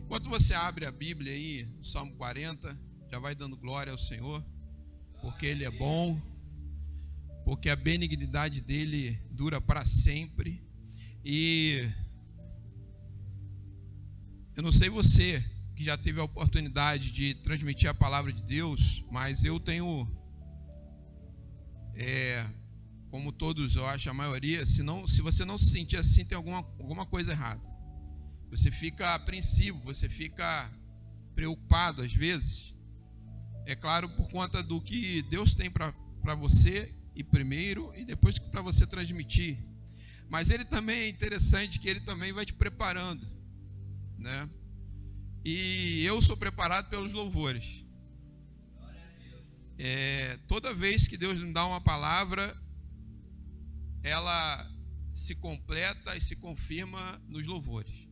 Enquanto você abre a Bíblia aí, Salmo 40, já vai dando glória ao Senhor, porque Ele é bom, porque a benignidade dEle dura para sempre. E eu não sei você que já teve a oportunidade de transmitir a palavra de Deus, mas eu tenho, como todos, eu acho, a maioria, se você não se sentir assim, tem alguma coisa errada. Você fica apreensivo, você fica preocupado às vezes. É claro, por conta do que Deus tem para você, e primeiro, e depois para você transmitir. Mas Ele também é interessante, que Ele também vai te preparando, né? E eu sou preparado pelos louvores. Toda vez que Deus me dá uma palavra, ela se completa e se confirma nos louvores.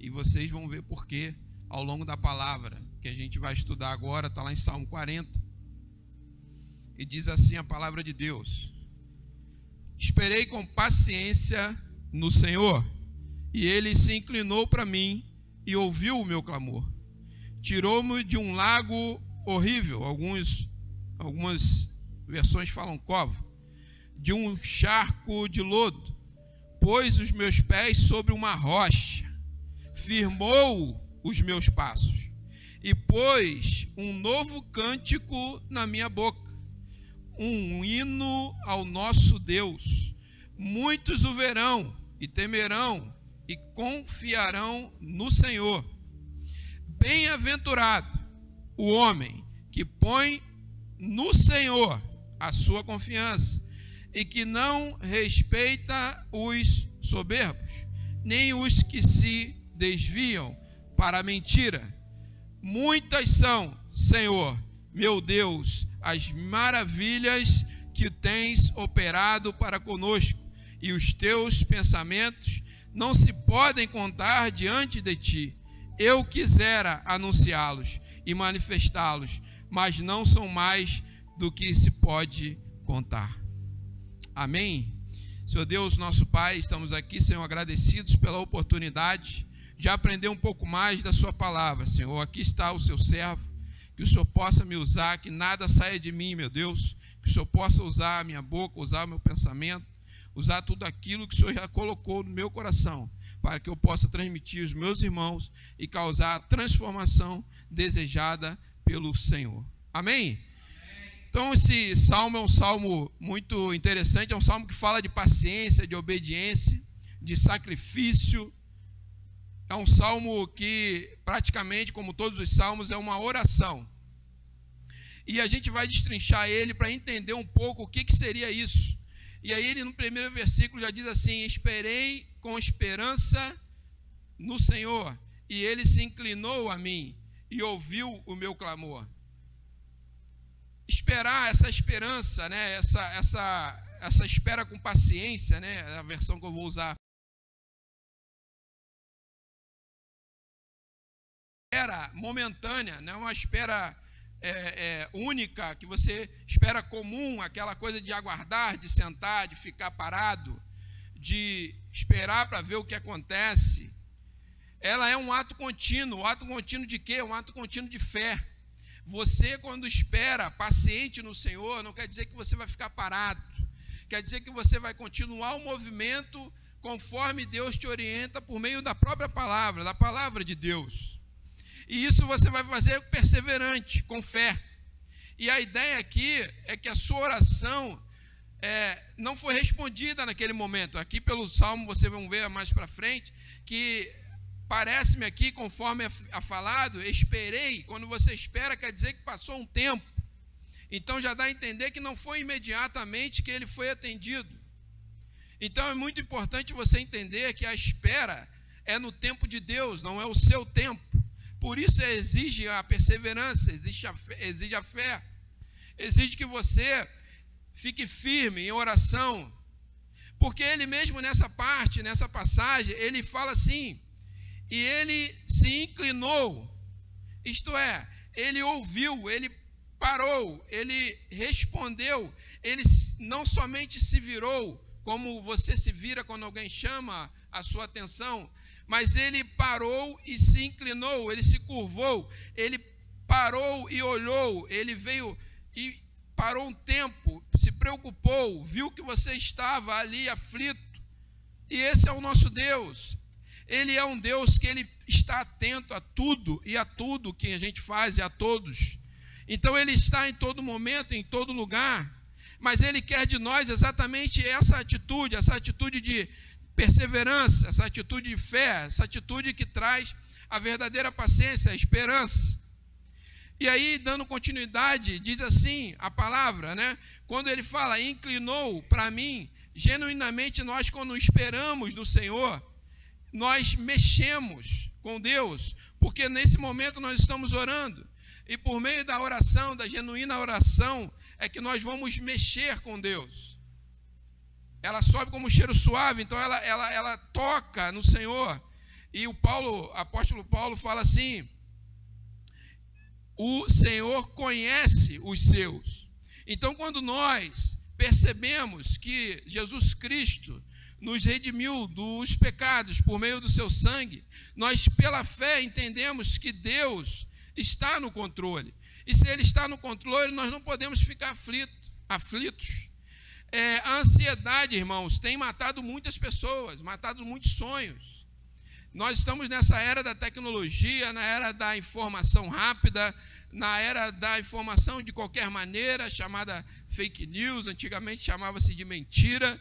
E vocês vão ver por quê ao longo da palavra que a gente vai estudar agora. Está lá em Salmo 40. E diz assim a palavra de Deus: esperei com paciência no Senhor, e Ele se inclinou para mim e ouviu o meu clamor. Tirou-me de um lago horrível, algumas versões falam cova, de um charco de lodo, pôs os meus pés sobre uma rocha, firmou os meus passos e pôs um novo cântico na minha boca, um hino ao nosso Deus. Muitos o verão e temerão e confiarão no Senhor. Bem-aventurado o homem que põe no Senhor a sua confiança e que não respeita os soberbos, nem os que se desviam para a mentira. Muitas são, Senhor, meu Deus, as maravilhas que tens operado para conosco, e os teus pensamentos não se podem contar diante de ti. Eu quisera anunciá-los e manifestá-los, mas não são mais do que se pode contar. Amém? Senhor Deus, nosso Pai, estamos aqui, Senhor, agradecidos pela oportunidade de aprender um pouco mais da sua palavra, Senhor. Aqui está o seu servo, que o Senhor possa me usar, que nada saia de mim, meu Deus, que o Senhor possa usar a minha boca, usar o meu pensamento, usar tudo aquilo que o Senhor já colocou no meu coração, para que eu possa transmitir aos meus irmãos e causar a transformação desejada pelo Senhor. Amém? Então esse salmo é um salmo muito interessante, é um salmo que fala de paciência, de obediência, de sacrifício. É um salmo que praticamente, como todos os salmos, é uma oração. E a gente vai destrinchar ele para entender um pouco o que seria isso. E aí ele no primeiro versículo já diz assim: esperei com esperança no Senhor, e Ele se inclinou a mim e ouviu o meu clamor. Esperar, essa esperança, né? Essa espera com paciência, né? É a versão que eu vou usar. Espera momentânea, não é uma espera única, que você espera comum, aquela coisa de aguardar, de sentar, de ficar parado, de esperar para ver o que acontece. Ela é um ato contínuo. Ato contínuo de quê? Um ato contínuo de fé. Você, quando espera paciente no Senhor, não quer dizer que você vai ficar parado, quer dizer que você vai continuar o movimento conforme Deus te orienta por meio da própria palavra, da palavra de Deus. E isso você vai fazer perseverante, com fé. E a ideia aqui é que a sua oração não foi respondida naquele momento. Aqui pelo Salmo, vocês vão ver mais para frente, que parece-me aqui, conforme é falado, esperei. Quando você espera, quer dizer que passou um tempo. Então já dá a entender que não foi imediatamente que ele foi atendido. Então é muito importante você entender que a espera é no tempo de Deus, não é o seu tempo. Por isso exige a perseverança, exige a fé, exige que você fique firme em oração, porque ele mesmo nessa passagem, ele fala assim: e ele se inclinou, isto é, ele ouviu, ele parou, ele respondeu, ele não somente se virou, como você se vira quando alguém chama a sua atenção, mas ele parou e se inclinou, ele se curvou, ele parou e olhou, ele veio e parou um tempo, se preocupou, viu que você estava ali aflito. E esse é o nosso Deus. Ele é um Deus que ele está atento a tudo e a tudo que a gente faz e a todos. Então ele está em todo momento, em todo lugar, mas ele quer de nós exatamente essa atitude de perseverança, essa atitude de fé, essa atitude que traz a verdadeira paciência, a esperança. E aí, dando continuidade, diz assim a palavra, né? Quando ele fala, inclinou para mim, genuinamente nós, quando esperamos no Senhor, nós mexemos com Deus, porque nesse momento nós estamos orando, e por meio da oração, da genuína oração, é que nós vamos mexer com Deus. Ela sobe como um cheiro suave, então ela toca no Senhor. E o apóstolo Paulo fala assim, o Senhor conhece os seus. Então, quando nós percebemos que Jesus Cristo nos redimiu dos pecados por meio do seu sangue, nós, pela fé, entendemos que Deus está no controle. E se Ele está no controle, nós não podemos ficar aflitos. A ansiedade, irmãos, tem matado muitas pessoas, matado muitos sonhos. Nós estamos nessa era da tecnologia, na era da informação rápida, na era da informação de qualquer maneira, chamada fake news, antigamente chamava-se de mentira,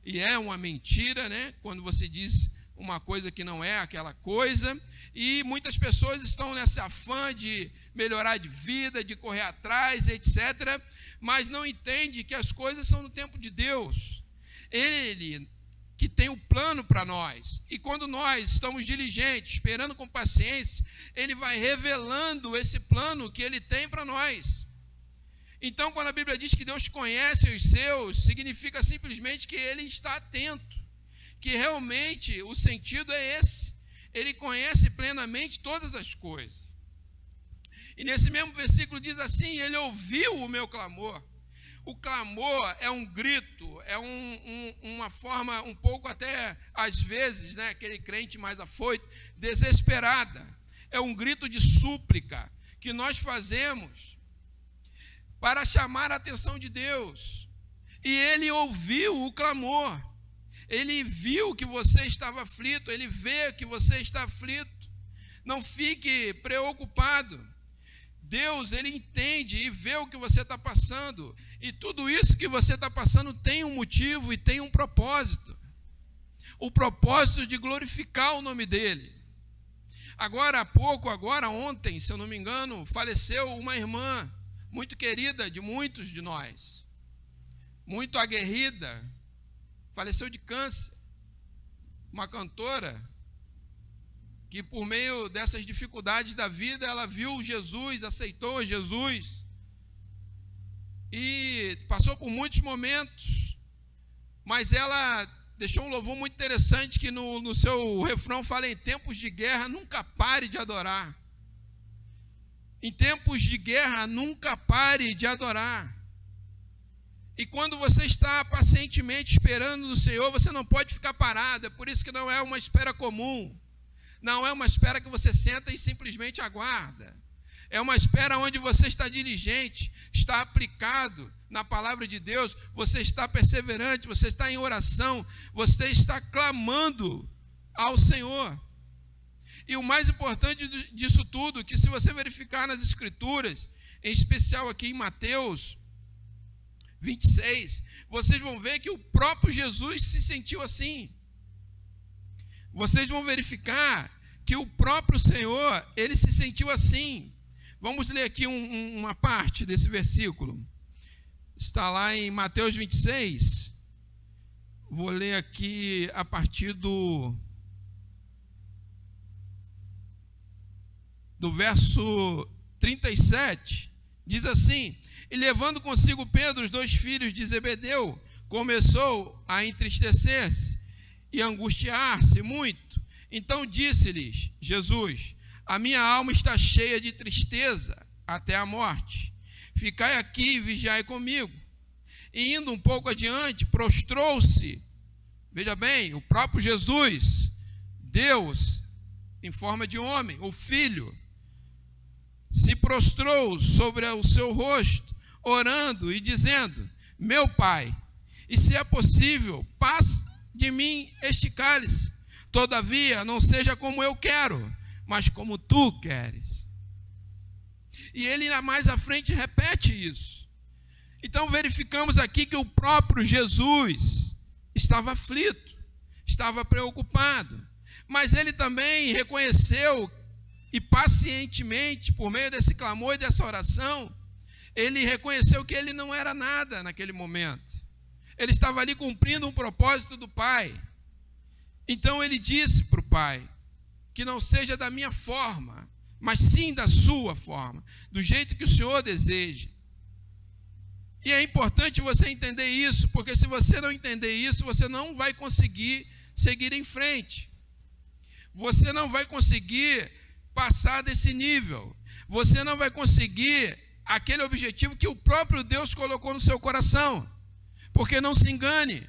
e é uma mentira, né? Quando você diz uma coisa que não é aquela coisa, e muitas pessoas estão nesse afã de melhorar de vida, de correr atrás, etc., mas não entende que as coisas são no tempo de Deus. Ele que tem o plano para nós, e quando nós estamos diligentes, esperando com paciência, Ele vai revelando esse plano que Ele tem para nós. Então, quando a Bíblia diz que Deus conhece os seus, significa simplesmente que Ele está atento, que realmente o sentido é esse. Ele conhece plenamente todas as coisas. E nesse mesmo versículo diz assim, Ele ouviu o meu clamor. O clamor é um grito, é uma forma um pouco até, às vezes, né, aquele crente mais afoito, desesperada. É um grito de súplica que nós fazemos para chamar a atenção de Deus. E Ele ouviu o clamor. Ele viu que você estava aflito, Ele vê que você está aflito. Não fique preocupado. Deus, Ele entende e vê o que você está passando. E tudo isso que você está passando tem um motivo e tem um propósito. O propósito de glorificar o nome dEle. Ontem, se eu não me engano, faleceu uma irmã muito querida de muitos de nós. Muito aguerrida. Faleceu de câncer. Uma cantora que por meio dessas dificuldades da vida, ela viu Jesus, aceitou Jesus, e passou por muitos momentos, mas ela deixou um louvor muito interessante, que no seu refrão fala, em tempos de guerra, nunca pare de adorar. Em tempos de guerra, nunca pare de adorar. E quando você está pacientemente esperando no Senhor, você não pode ficar parado, é por isso que não é uma espera comum. Não é uma espera que você senta e simplesmente aguarda. É uma espera onde você está diligente, está aplicado na palavra de Deus, você está perseverante, você está em oração, você está clamando ao Senhor. E o mais importante disso tudo, que se você verificar nas Escrituras, em especial aqui em Mateus 26, vocês vão ver que o próprio Jesus se sentiu assim. Vocês vão verificar que o próprio Senhor, Ele se sentiu assim. Vamos ler aqui uma parte desse versículo. Está lá em Mateus 26. Vou ler aqui a partir do verso 37. Diz assim, e levando consigo Pedro, os 2 filhos de Zebedeu, começou a entristecer-se e angustiar-se muito. Então disse-lhes Jesus, a minha alma está cheia de tristeza até a morte. Ficai aqui e vigiai comigo. E indo um pouco adiante, prostrou-se. Veja bem, o próprio Jesus Deus, em forma de homem, o Filho, se prostrou sobre o seu rosto, orando e dizendo: meu Pai, e se é possível, passe de mim este cálice. Todavia, não seja como eu quero, mas como tu queres. E ele mais à frente repete isso. Então verificamos aqui que o próprio Jesus estava aflito, estava preocupado, mas ele também reconheceu e pacientemente, por meio desse clamor e dessa oração, ele reconheceu que ele não era nada naquele momento. Ele estava ali cumprindo um propósito do Pai. Então ele disse para o Pai que não seja da minha forma, mas sim da sua forma, do jeito que o Senhor deseja. E é importante você entender isso, porque se você não entender isso, você não vai conseguir seguir em frente. Você não vai conseguir passar desse nível. Você não vai conseguir aquele objetivo que o próprio Deus colocou no seu coração. Porque não se engane,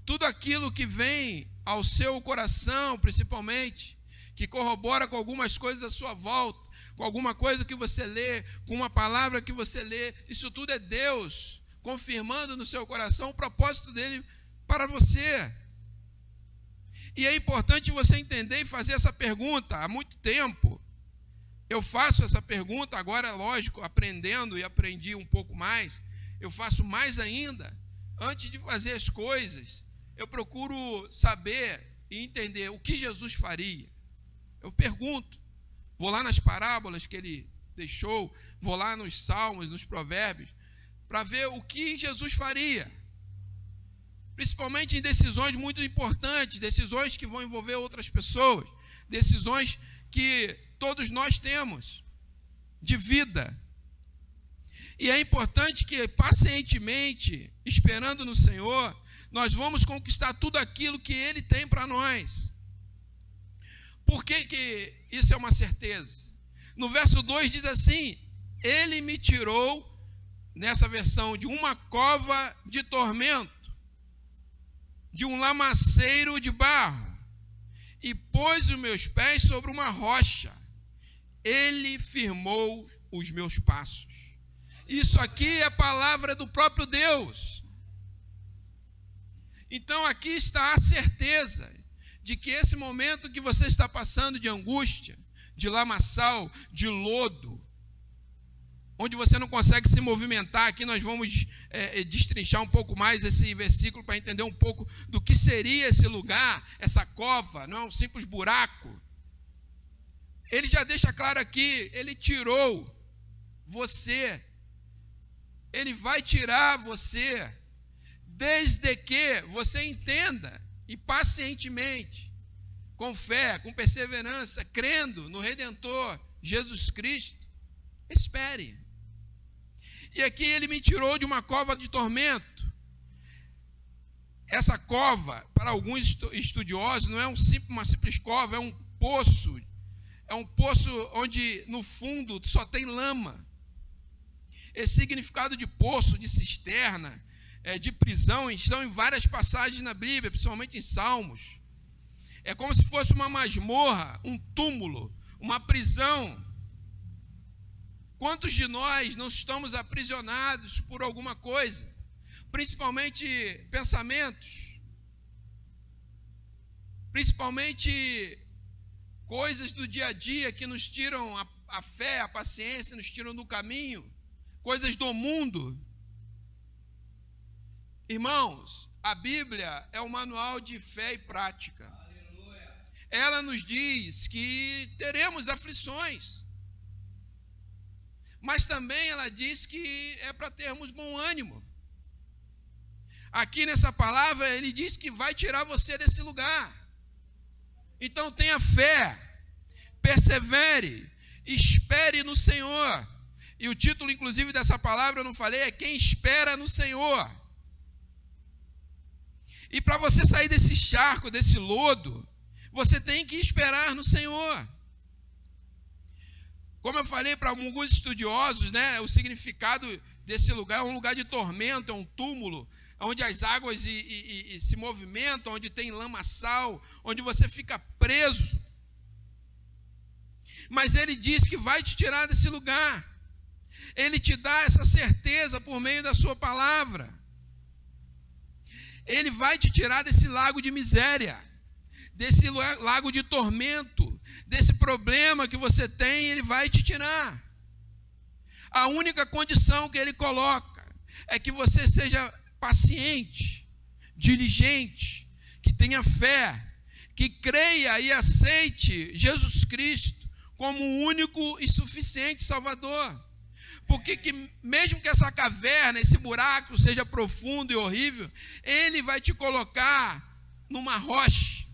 tudo aquilo que vem ao seu coração, principalmente, que corrobora com algumas coisas à sua volta, com alguma coisa que você lê, com uma palavra que você lê, isso tudo é Deus confirmando no seu coração o propósito dele para você. E é importante você entender e fazer essa pergunta. Há muito tempo eu faço essa pergunta, agora é lógico, aprendendo e aprendi um pouco mais, eu faço mais ainda. Antes de fazer as coisas, eu procuro saber e entender o que Jesus faria. Eu pergunto, vou lá nas parábolas que ele deixou, vou lá nos salmos, nos provérbios, para ver o que Jesus faria. Principalmente em decisões muito importantes, decisões que vão envolver outras pessoas, decisões que todos nós temos de vida. E é importante que pacientemente, esperando no Senhor, nós vamos conquistar tudo aquilo que Ele tem para nós. Por que isso é uma certeza? No verso 2 diz assim: Ele me tirou, nessa versão, de uma cova de tormento, de um lamaceiro de barro, e pôs os meus pés sobre uma rocha. Ele firmou os meus passos. Isso aqui é a palavra do próprio Deus. Então aqui está a certeza de que esse momento que você está passando de angústia, de lamaçal, de lodo, onde você não consegue se movimentar, aqui nós vamos destrinchar um pouco mais esse versículo para entender um pouco do que seria esse lugar, essa cova, não é um simples buraco. Ele já deixa claro aqui, ele tirou você, ele vai tirar você, desde que você entenda e pacientemente, com fé, com perseverança, crendo no Redentor Jesus Cristo, espere. E aqui ele me tirou de uma cova de tormento. Essa cova, para alguns estudiosos, não é uma simples cova, é um poço. É um poço onde no fundo só tem lama. Esse significado de poço, de cisterna, de prisão, estão em várias passagens na Bíblia, principalmente em Salmos. É como se fosse uma masmorra, um túmulo, uma prisão. Quantos de nós não estamos aprisionados por alguma coisa, principalmente pensamentos, principalmente coisas do dia a dia que nos tiram a fé, a paciência, nos tiram do caminho, coisas do mundo. Irmãos, a Bíblia é um manual de fé e prática. Aleluia. Ela nos diz que teremos aflições, mas também ela diz que é para termos bom ânimo. Aqui nessa palavra ele diz que vai tirar você desse lugar. Então tenha fé, persevere, espere no Senhor. E o título inclusive dessa palavra, eu não falei, é quem espera no Senhor. E para você sair desse charco, desse lodo, você tem que esperar no Senhor. Como eu falei para alguns estudiosos, né, o significado desse lugar é um lugar de tormento, é um túmulo, onde as águas se movimentam, onde tem lamaçal, onde você fica preso. Mas ele diz que vai te tirar desse lugar. Ele te dá essa certeza por meio da sua palavra. Ele vai te tirar desse lago de miséria, desse lago de tormento, desse problema que você tem, ele vai te tirar. A única condição que ele coloca é que você seja paciente, diligente, que tenha fé, que creia e aceite Jesus Cristo como o único e suficiente Salvador. Porque mesmo que essa caverna, esse buraco seja profundo e horrível, ele vai te colocar numa rocha.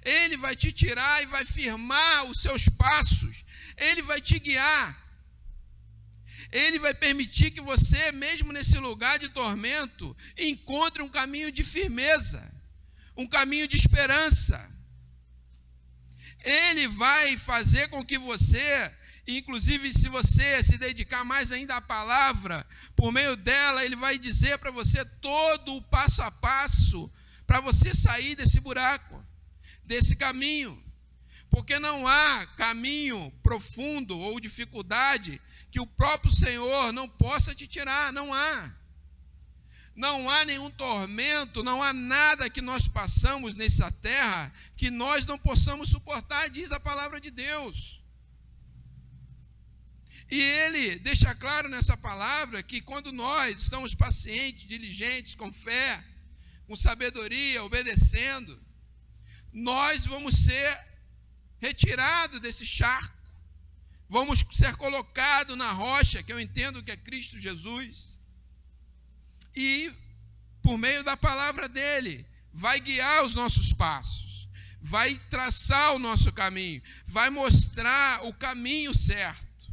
Ele vai te tirar e vai firmar os seus passos. Ele vai te guiar. Ele vai permitir que você, mesmo nesse lugar de tormento, encontre um caminho de firmeza, um caminho de esperança. Ele vai fazer com que você, inclusive se você se dedicar mais ainda à palavra, por meio dela, ele vai dizer para você todo o passo a passo para você sair desse buraco, desse caminho. Porque não há caminho profundo ou dificuldade que o próprio Senhor não possa te tirar, não há. Não há nenhum tormento, não há nada que nós passamos nessa terra que nós não possamos suportar, diz a palavra de Deus. E ele deixa claro nessa palavra que quando nós estamos pacientes, diligentes, com fé, com sabedoria, obedecendo, nós vamos ser retirados desse charco, vamos ser colocados na rocha, que eu entendo que é Cristo Jesus, e por meio da palavra dele, vai guiar os nossos passos, vai traçar o nosso caminho, vai mostrar o caminho certo.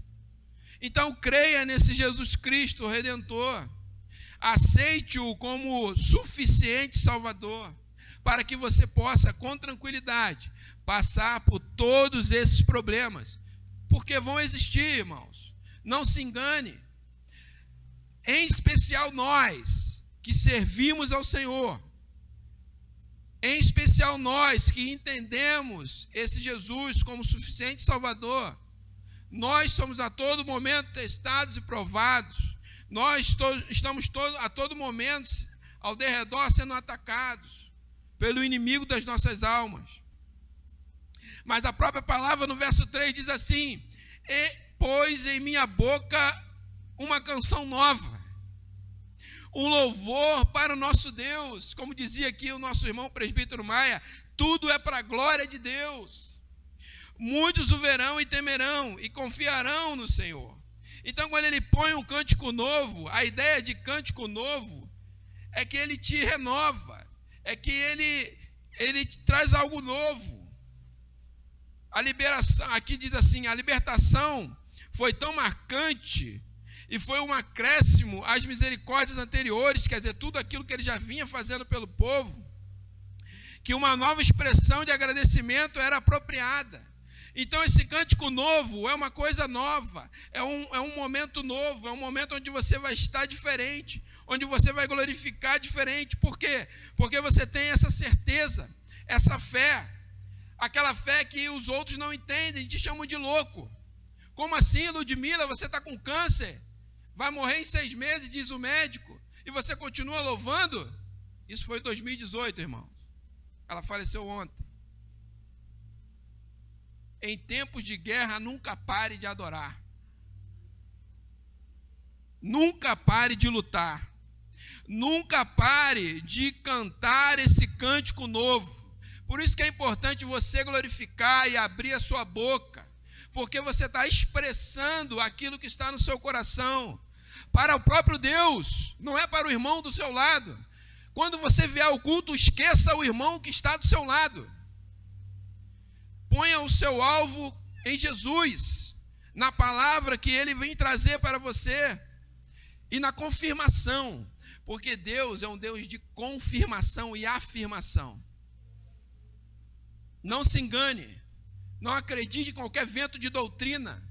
Então creia nesse Jesus Cristo, o Redentor, aceite-o como suficiente Salvador, para que você possa, com tranquilidade, passar por todos esses problemas, porque vão existir, irmãos, não se engane, em especial nós que servimos ao Senhor, em especial nós que entendemos esse Jesus como suficiente Salvador, nós somos a todo momento testados e provados, nós estamos a todo momento ao derredor sendo atacados pelo inimigo das nossas almas. Mas a própria palavra no verso 3 diz assim: e pôs em minha boca uma canção nova, um louvor para o nosso Deus. Como dizia aqui o nosso irmão presbítero Maia, tudo é para a glória de Deus. Muitos o verão e temerão e confiarão no Senhor. Então, quando ele põe um cântico novo, a ideia de cântico novo é que ele te renova, é que ele te traz algo novo. A liberação, aqui diz assim, a libertação foi tão marcante e foi um acréscimo às misericórdias anteriores, quer dizer, tudo aquilo que ele já vinha fazendo pelo povo, que uma nova expressão de agradecimento era apropriada. Então esse cântico novo é uma coisa nova, é um momento novo, é um momento onde você vai estar diferente, onde você vai glorificar diferente. Por quê? Porque você tem essa certeza, essa fé, aquela fé que os outros não entendem, te chamam de louco. Como assim, Ludmila, você está com câncer, vai morrer em 6 meses, diz o médico, e você continua louvando? Isso foi em 2018, irmãos. Ela faleceu ontem. Em tempos de guerra, nunca pare de adorar. Nunca pare de lutar. Nunca pare de cantar esse cântico novo. Por isso que é importante você glorificar e abrir a sua boca, porque você está expressando aquilo que está no seu coração para o próprio Deus, não é para o irmão do seu lado. Quando você vier ao culto, esqueça o irmão que está do seu lado. Ponha o seu alvo em Jesus, na palavra que ele vem trazer para você e na confirmação, porque Deus é um Deus de confirmação e afirmação. Não se engane, não acredite em qualquer vento de doutrina.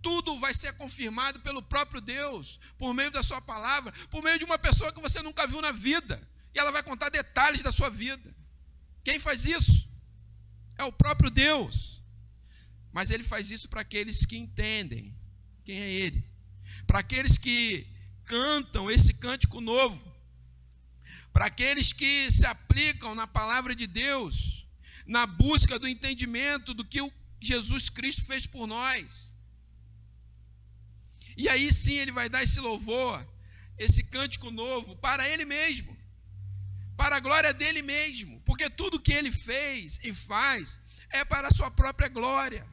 tudo vai ser confirmado pelo próprio Deus, por meio da sua palavra, por meio de uma pessoa que você nunca viu na vida, e ela vai contar detalhes da sua vida. Quem faz isso? É o próprio Deus. Mas ele faz isso para aqueles que entendem quem é ele, para aqueles que cantam esse cântico novo, para aqueles que se aplicam na palavra de Deus, na busca do entendimento do que o Jesus Cristo fez por nós. E aí sim ele vai dar esse louvor, esse cântico novo para ele mesmo, para a glória dele mesmo, porque tudo que ele fez e faz é para a sua própria glória.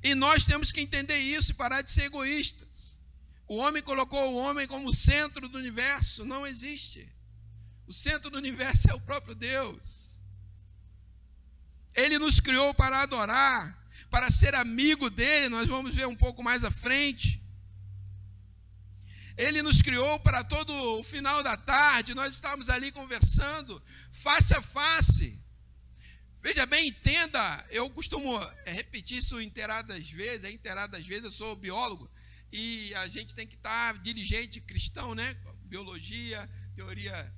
E nós temos que entender isso e parar de ser egoístas. O homem colocou o homem como centro do universo. Não existe. O centro do universo é o próprio Deus. Ele nos criou para adorar, para ser amigo dele. Nós vamos ver um pouco mais à frente. Ele nos criou para todo o final da tarde. Nós estamos ali conversando, face a face. Veja bem, entenda, eu costumo repetir isso inteiradas vezes, eu sou biólogo, e a gente tem que estar diligente, cristão, né? Biologia, teoria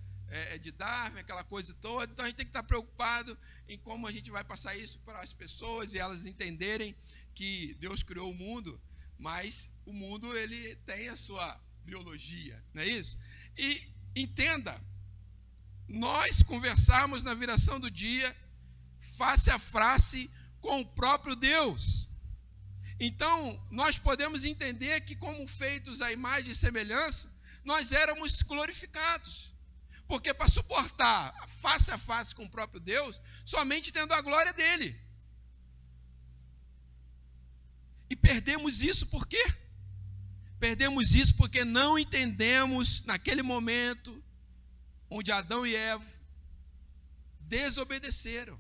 de Darwin, aquela coisa toda, então a gente tem que estar preocupado em como a gente vai passar isso para as pessoas, e elas entenderem que Deus criou o mundo, mas o mundo ele tem a sua biologia, não é isso? E entenda, nós conversamos na viração do dia, face a face com o próprio Deus. Então, nós podemos entender que, como feitos à imagem e semelhança, nós éramos glorificados. Porque para suportar face a face com o próprio Deus, somente tendo a glória dele. E perdemos isso por quê? Perdemos isso porque não entendemos, naquele momento, onde Adão e Eva desobedeceram.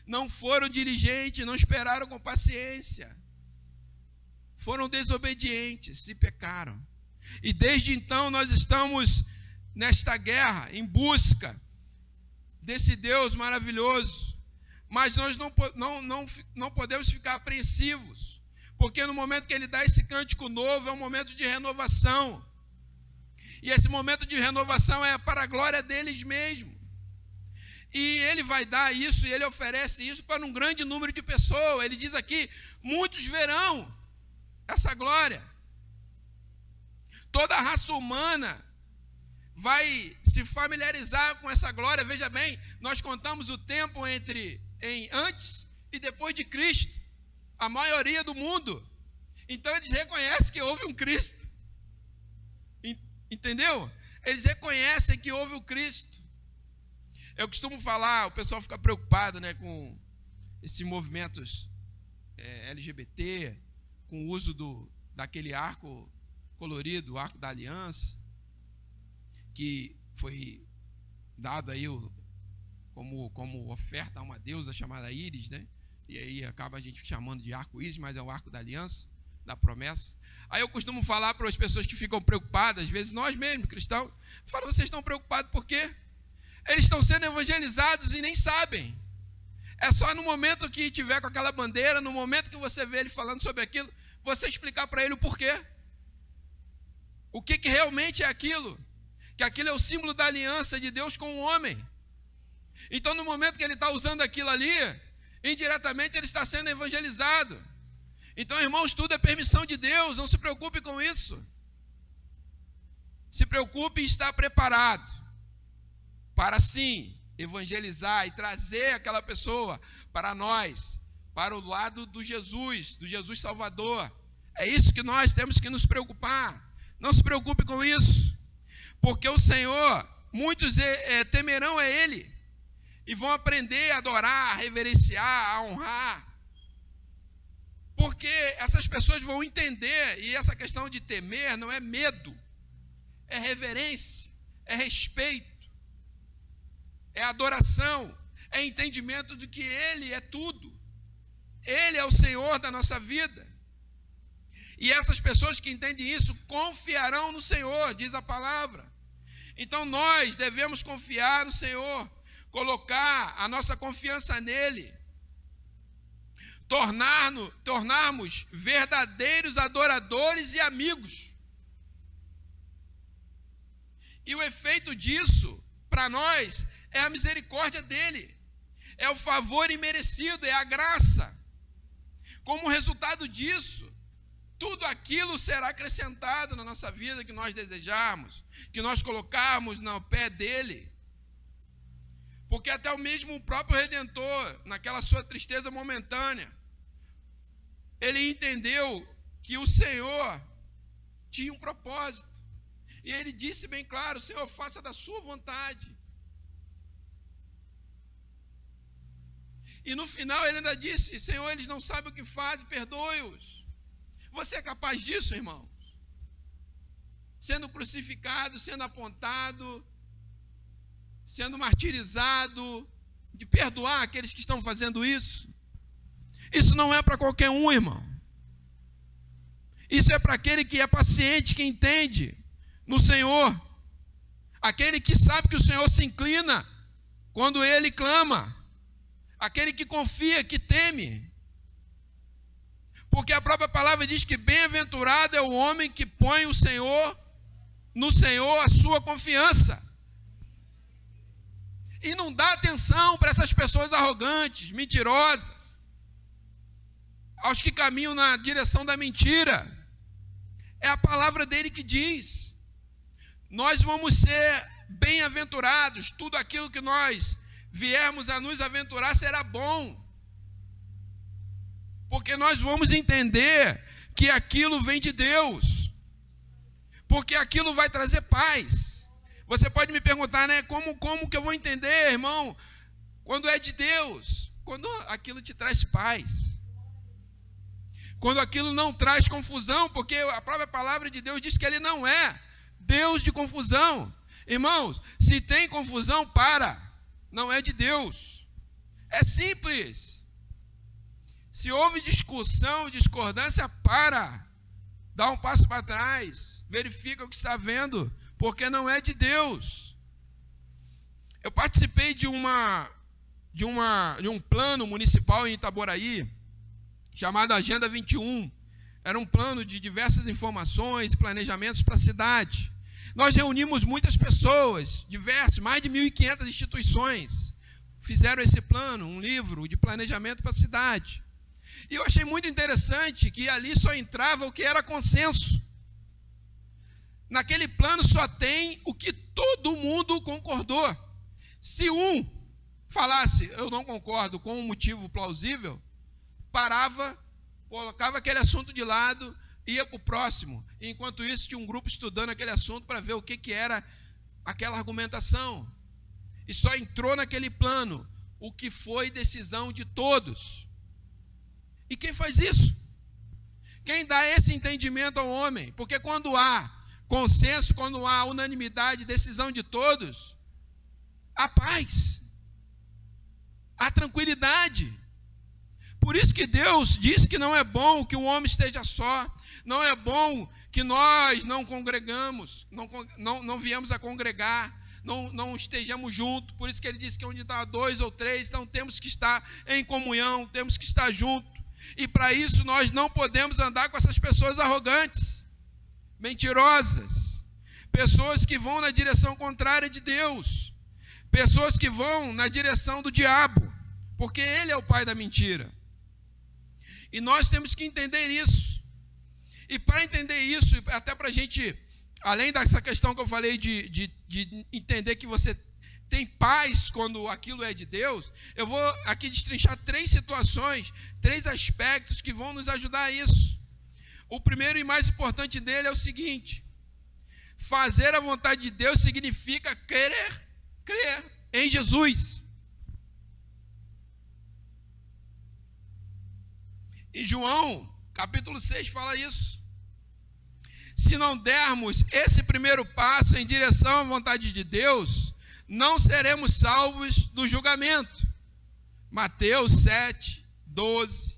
Não foram diligentes, não esperaram com paciência. Foram desobedientes e pecaram. E desde então nós estamos nesta guerra, em busca desse Deus maravilhoso. Mas nós não podemos ficar apreensivos, porque no momento que ele dá esse cântico novo, é um momento de renovação. E esse momento de renovação é para a glória deles mesmos. E ele vai dar isso, e ele oferece isso para um grande número de pessoas. Ele diz aqui, muitos verão essa glória. Toda a raça humana vai se familiarizar com essa glória. Veja bem, nós contamos o tempo em antes e depois de Cristo. A maioria do mundo. Então eles reconhecem que houve um Cristo. Entendeu? Eles reconhecem que houve o Cristo. Eu costumo falar, o pessoal fica preocupado, né, com esses movimentos LGBT, com o uso daquele arco colorido, o arco da aliança, que foi dado aí como oferta a uma deusa chamada Íris, né? E aí acaba a gente chamando de arco-íris, mas é o arco da aliança, da promessa. Aí eu costumo falar para as pessoas que ficam preocupadas, às vezes nós mesmos, cristãos, eu falo, vocês estão preocupados por quê? Eles estão sendo evangelizados e nem sabem. É só no momento que tiver com aquela bandeira, no momento que você vê ele falando sobre aquilo, você explicar para ele o porquê. O que realmente é aquilo. Que aquilo é o símbolo da aliança de Deus com o homem. Então, no momento que ele está usando aquilo ali, indiretamente ele está sendo evangelizado. Então, irmãos, tudo é permissão de Deus, não se preocupe com isso. Se preocupe em estar preparado para sim evangelizar e trazer aquela pessoa para nós, para o lado do Jesus Salvador. É isso que nós temos que nos preocupar. Não se preocupe com isso, porque o Senhor, muitos temerão a Ele e vão aprender a adorar, a reverenciar, a honrar, porque essas pessoas vão entender, e essa questão de temer não é medo, é reverência, é respeito, é adoração, é entendimento de que Ele é tudo, Ele é o Senhor da nossa vida. E essas pessoas que entendem isso confiarão no Senhor, diz a palavra. Então nós devemos confiar no Senhor, colocar a nossa confiança nele. tornarmos verdadeiros adoradores e amigos. E o efeito disso, para nós, é a misericórdia dele, é o favor imerecido, é a graça. Como resultado disso, tudo aquilo será acrescentado na nossa vida que nós desejarmos, que nós colocarmos no pé dele. Porque até o mesmo o próprio Redentor, naquela sua tristeza momentânea, ele entendeu que o Senhor tinha um propósito. E ele disse bem claro: Senhor, faça da sua vontade. E no final ele ainda disse: Senhor, eles não sabem o que fazem, perdoe-os. Você é capaz disso, irmãos? Sendo crucificado, sendo apontado, sendo martirizado, de perdoar aqueles que estão fazendo isso? Isso não é para qualquer um, irmão. Isso é para aquele que é paciente, que entende no Senhor. Aquele que sabe que o Senhor se inclina quando ele clama. Aquele que confia, que teme. Porque a própria palavra diz que bem-aventurado é o homem que põe no Senhor a sua confiança. E não dá atenção para essas pessoas arrogantes, mentirosas, aos que caminham na direção da mentira. É a palavra dele que diz: nós vamos ser bem-aventurados, tudo aquilo que nós viermos a nos aventurar será bom, porque nós vamos entender que aquilo vem de Deus, porque aquilo vai trazer paz. Você pode me perguntar, né, como que eu vou entender, irmão, quando é de Deus? Quando aquilo te traz paz, quando aquilo não traz confusão, porque a própria palavra de Deus diz que ele não é Deus de confusão. Irmãos, se tem confusão, não é de Deus. É simples. Se houve discussão, discordância, dá um passo para trás, verifica o que está vendo, porque não é de Deus. Eu participei de um plano municipal em Itaboraí, chamado Agenda 21. Era um plano de diversas informações e planejamentos para a cidade. Nós reunimos muitas pessoas, mais de 1.500 instituições fizeram esse plano, um livro de planejamento para a cidade. E eu achei muito interessante que ali só entrava o que era consenso. Naquele plano só tem o que todo mundo concordou. Se um falasse, eu não concordo com um motivo plausível, parava, colocava aquele assunto de lado, ia para o próximo. Enquanto isso, tinha um grupo estudando aquele assunto para ver o que era aquela argumentação. E só entrou naquele plano o que foi decisão de todos. E quem faz isso? Quem dá esse entendimento ao homem? Porque quando há consenso, quando há unanimidade, decisão de todos, há paz, há tranquilidade. Por isso que Deus diz que não é bom que o homem esteja só, não é bom que nós não congregamos, não viemos a congregar, não estejamos juntos. Por isso que ele diz que onde está 2 ou 3, então temos que estar em comunhão, temos que estar juntos. E para isso nós não podemos andar com essas pessoas arrogantes, mentirosas, pessoas que vão na direção contrária de Deus, pessoas que vão na direção do diabo, porque ele é o pai da mentira. E nós temos que entender isso. E para entender isso, até para a gente, além dessa questão que eu falei de entender que você tem paz quando aquilo é de Deus, eu vou aqui destrinchar 3 situações, 3 aspectos que vão nos ajudar a isso. O primeiro e mais importante dele é o seguinte: fazer a vontade de Deus significa crer em Jesus. Em João, capítulo 6, fala isso. Se não dermos esse primeiro passo em direção à vontade de Deus, não seremos salvos do julgamento. Mateus 7, 12.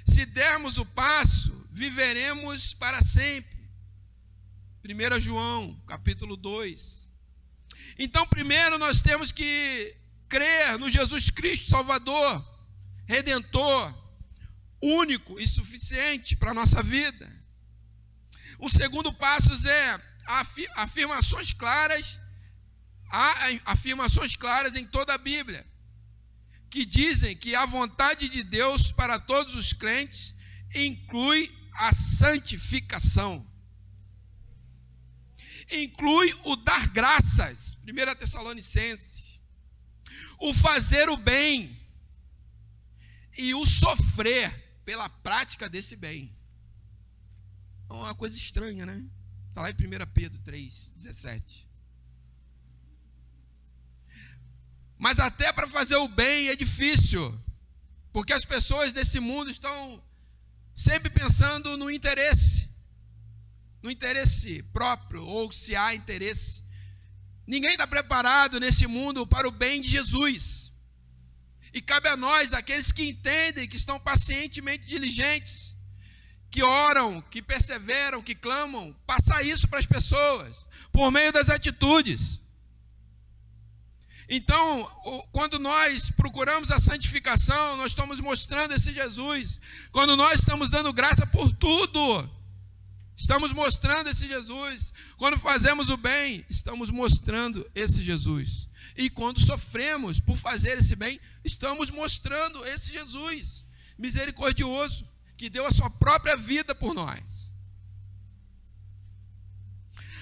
Se dermos o passo, viveremos para sempre. 1 João, capítulo 2. Então, primeiro nós temos que crer no Jesus Cristo Salvador, redentor, único e suficiente para a nossa vida. O segundo passo é afirmações claras. Há afirmações claras em toda a Bíblia que dizem que a vontade de Deus para todos os crentes inclui a santificação. Inclui o dar graças, 1 Tessalonicenses, o fazer o bem e o sofrer pela prática desse bem. É uma coisa estranha, né? Está lá em 1 Pedro 3,17. Mas até para fazer o bem é difícil, porque as pessoas desse mundo estão sempre pensando no interesse próprio, ou se há interesse. Ninguém está preparado nesse mundo para o bem de Jesus. E cabe a nós, aqueles que entendem, que estão pacientemente diligentes, que oram, que perseveram, que clamam, passar isso para as pessoas, por meio das atitudes. Então, quando nós procuramos a santificação, nós estamos mostrando esse Jesus. Quando nós estamos dando graça por tudo, estamos mostrando esse Jesus. Quando fazemos o bem, estamos mostrando esse Jesus. E quando sofremos por fazer esse bem, estamos mostrando esse Jesus misericordioso, que deu a sua própria vida por nós.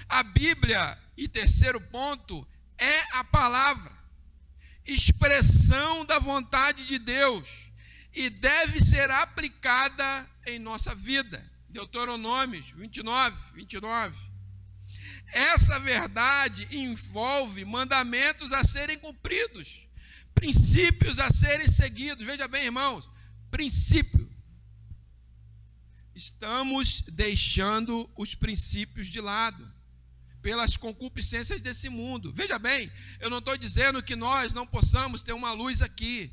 A Bíblia, e terceiro ponto, é a palavra, expressão da vontade de Deus, e deve ser aplicada em nossa vida. Deuteronômio 29. Essa verdade envolve mandamentos a serem cumpridos, princípios a serem seguidos. Veja bem, irmãos, princípio. Estamos deixando os princípios de lado pelas concupiscências desse mundo. Veja bem, eu não estou dizendo que nós não possamos ter uma luz aqui.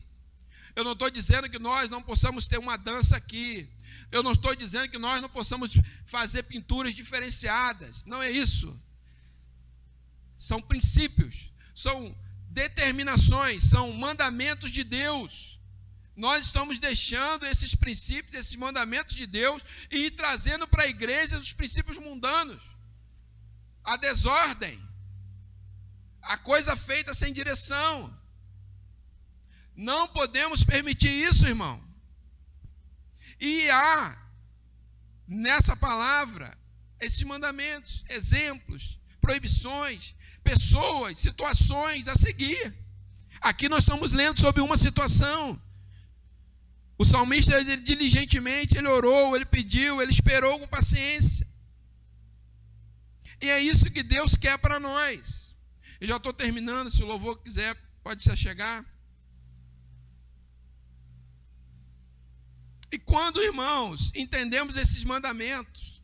Eu não estou dizendo que nós não possamos ter uma dança aqui. Eu não estou dizendo que nós não possamos fazer pinturas diferenciadas. Não é isso. São princípios, são determinações, são mandamentos de Deus. Nós estamos deixando esses princípios, esses mandamentos de Deus e trazendo para a igreja os princípios mundanos. A desordem, a coisa feita sem direção. Não podemos permitir isso, irmão. E há nessa palavra esses mandamentos, exemplos, proibições, pessoas, situações a seguir. Aqui nós estamos lendo sobre uma situação. O salmista, ele, diligentemente, ele orou, ele pediu, ele esperou com paciência. E é isso que Deus quer para nós. Eu já estou terminando, se o louvor quiser, pode se chegar. E quando, irmãos, entendemos esses mandamentos,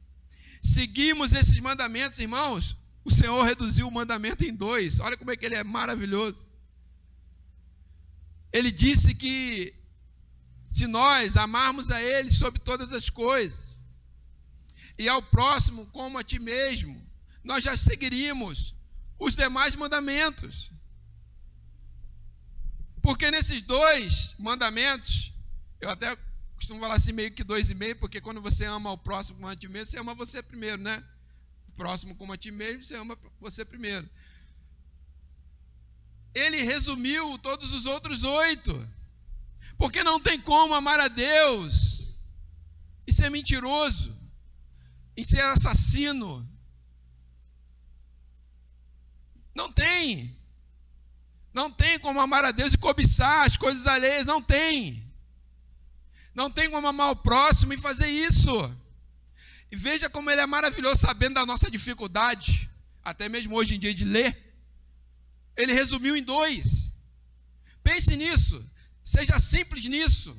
seguimos esses mandamentos, irmãos, o Senhor reduziu o mandamento em 2. Olha como é que ele é maravilhoso. Ele disse que se nós amarmos a Ele sobre todas as coisas, e ao próximo como a ti mesmo, nós já seguiríamos os demais mandamentos. Porque nesses 2 mandamentos, eu até costumo falar assim meio que 2,5, porque quando você ama o próximo como a ti mesmo, você ama você primeiro, né? O próximo como a ti mesmo, você ama você primeiro. Ele resumiu todos os outros 8. Porque não tem como amar a Deus e ser mentiroso, e ser assassino. Não tem. Não tem como amar a Deus e cobiçar as coisas alheias. Não tem. Não tem como amar o próximo e fazer isso. E veja como ele é maravilhoso, sabendo da nossa dificuldade, até mesmo hoje em dia, de ler. Ele resumiu em 2. Pense nisso. Seja simples nisso.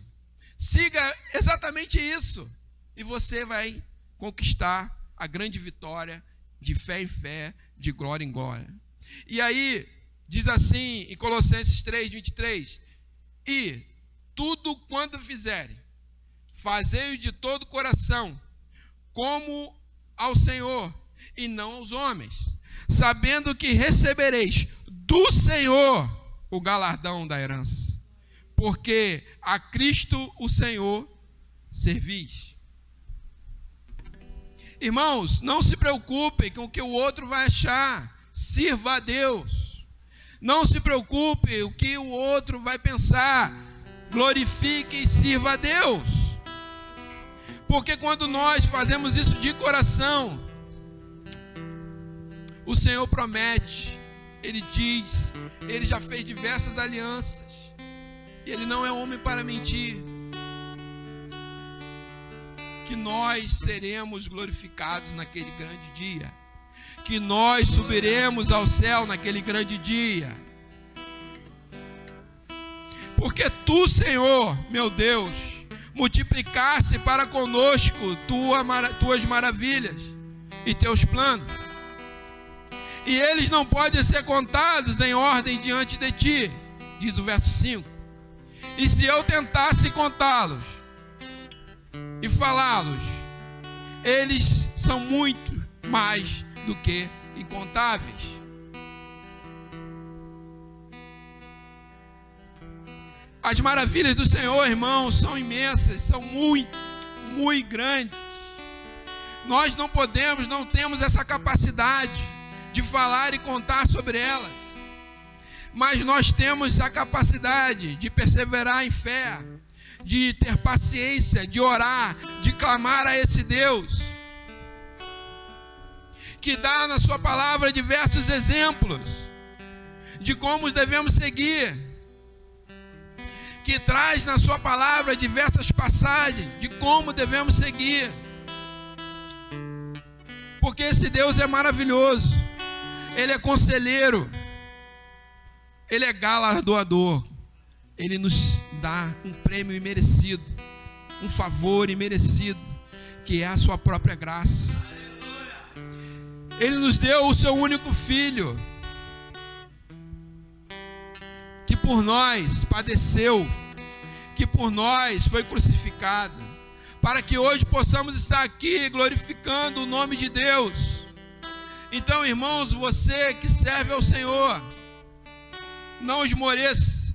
Siga exatamente isso. E você vai conquistar a grande vitória de fé em fé, de glória em glória. E aí, diz assim em Colossenses 3:23: e tudo quanto fizerem, fazei-o de todo o coração, como ao Senhor, e não aos homens, sabendo que recebereis do Senhor o galardão da herança. porque a Cristo o Senhor servis. Irmãos, não se preocupem com o que o outro vai achar. Sirva a Deus. Não se preocupe o que o outro vai pensar. Glorifique e sirva a Deus. Porque quando nós fazemos isso de coração, o Senhor promete, Ele diz, Ele já fez diversas alianças, e Ele não é homem para mentir, que nós seremos glorificados naquele grande dia, que nós subiremos ao céu naquele grande dia, porque Tu, Senhor, meu Deus, multiplicaste para conosco Tuas maravilhas e Teus planos, e eles não podem ser contados em ordem diante de Ti, diz o verso 5, e se eu tentasse contá-los e falá-los, eles são muito mais do que incontáveis. As maravilhas do Senhor, irmãos, são imensas, são muito, muito grandes. Nós não podemos, não temos essa capacidade de falar e contar sobre elas, mas nós temos a capacidade de perseverar em fé, de ter paciência, de orar, de clamar a esse Deus, que dá na sua palavra diversos exemplos de como devemos seguir, que traz na sua palavra diversas passagens de como devemos seguir, porque esse Deus é maravilhoso, Ele é conselheiro, Ele é galardoador, Ele nos dá um prêmio imerecido, um favor imerecido, que é a sua própria graça. Ele nos deu o seu único Filho, que por nós padeceu, que por nós foi crucificado, para que hoje possamos estar aqui glorificando o nome de Deus. Então, irmãos, você que serve ao Senhor, não esmoreça.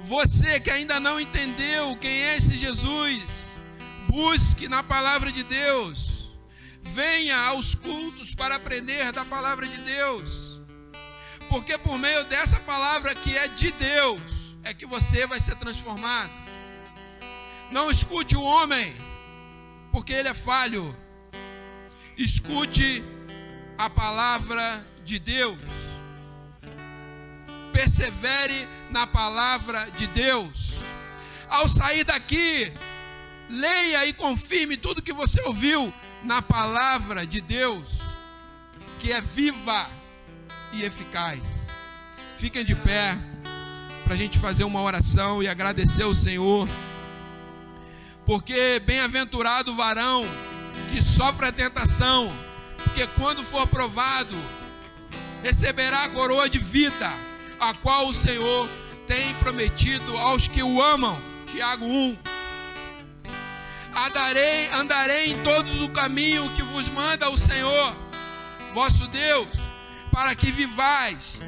Você que ainda não entendeu quem é esse Jesus, busque na palavra de Deus. Venha aos cultos para aprender da palavra de Deus. Porque por meio dessa palavra que é de Deus, é que você vai ser transformado. Não escute o homem, porque ele é falho. Escute a palavra de Deus. Persevere na palavra de Deus. Ao sair daqui, leia e confirme tudo que você ouviu na palavra de Deus, que é viva e eficaz. Fiquem de pé para a gente fazer uma oração e agradecer ao Senhor, porque bem-aventurado o varão que sofre a tentação, porque quando for provado, receberá a coroa de vida, a qual o Senhor tem prometido aos que o amam. Tiago 1. Andarei em todos o caminho que vos manda o Senhor, vosso Deus, para que vivais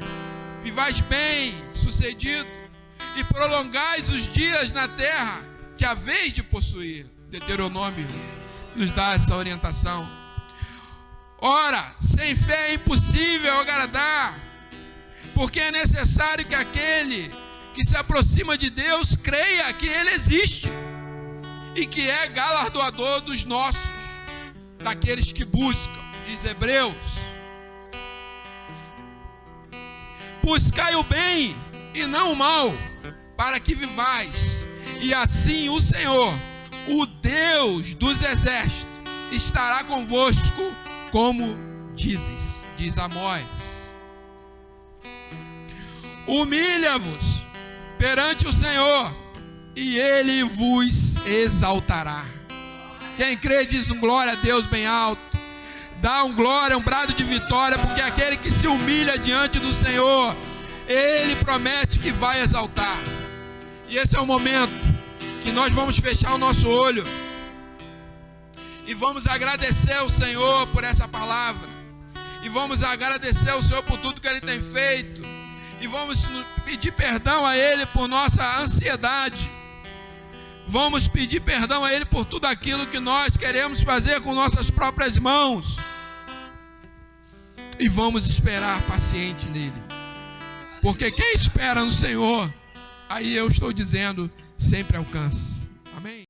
bem sucedido e prolongais os dias na terra que haveis de possuir. Deuteronômio nos dá essa orientação. Ora, sem fé é impossível agradar, porque é necessário que aquele que se aproxima de Deus creia que Ele existe e que é galardoador dos nossos, daqueles que buscam, diz Hebreus. Buscai o bem e não o mal, para que vivais, e assim o Senhor, o Deus dos exércitos, estará convosco, como diz Amós. Humilha-vos perante o Senhor, e Ele vos exaltará. Quem crê diz um glória a Deus bem alto. Dá um glória, um brado de vitória, porque aquele que se humilha diante do Senhor, Ele promete que vai exaltar. E esse é o momento que nós vamos fechar o nosso olho e vamos agradecer ao Senhor por essa palavra, e vamos agradecer ao Senhor por tudo que Ele tem feito, e vamos pedir perdão a Ele por nossa ansiedade. Vamos pedir perdão a Ele por tudo aquilo que nós queremos fazer com nossas próprias mãos. E vamos esperar paciente nele. Porque quem espera no Senhor, aí eu estou dizendo, sempre alcança. Amém?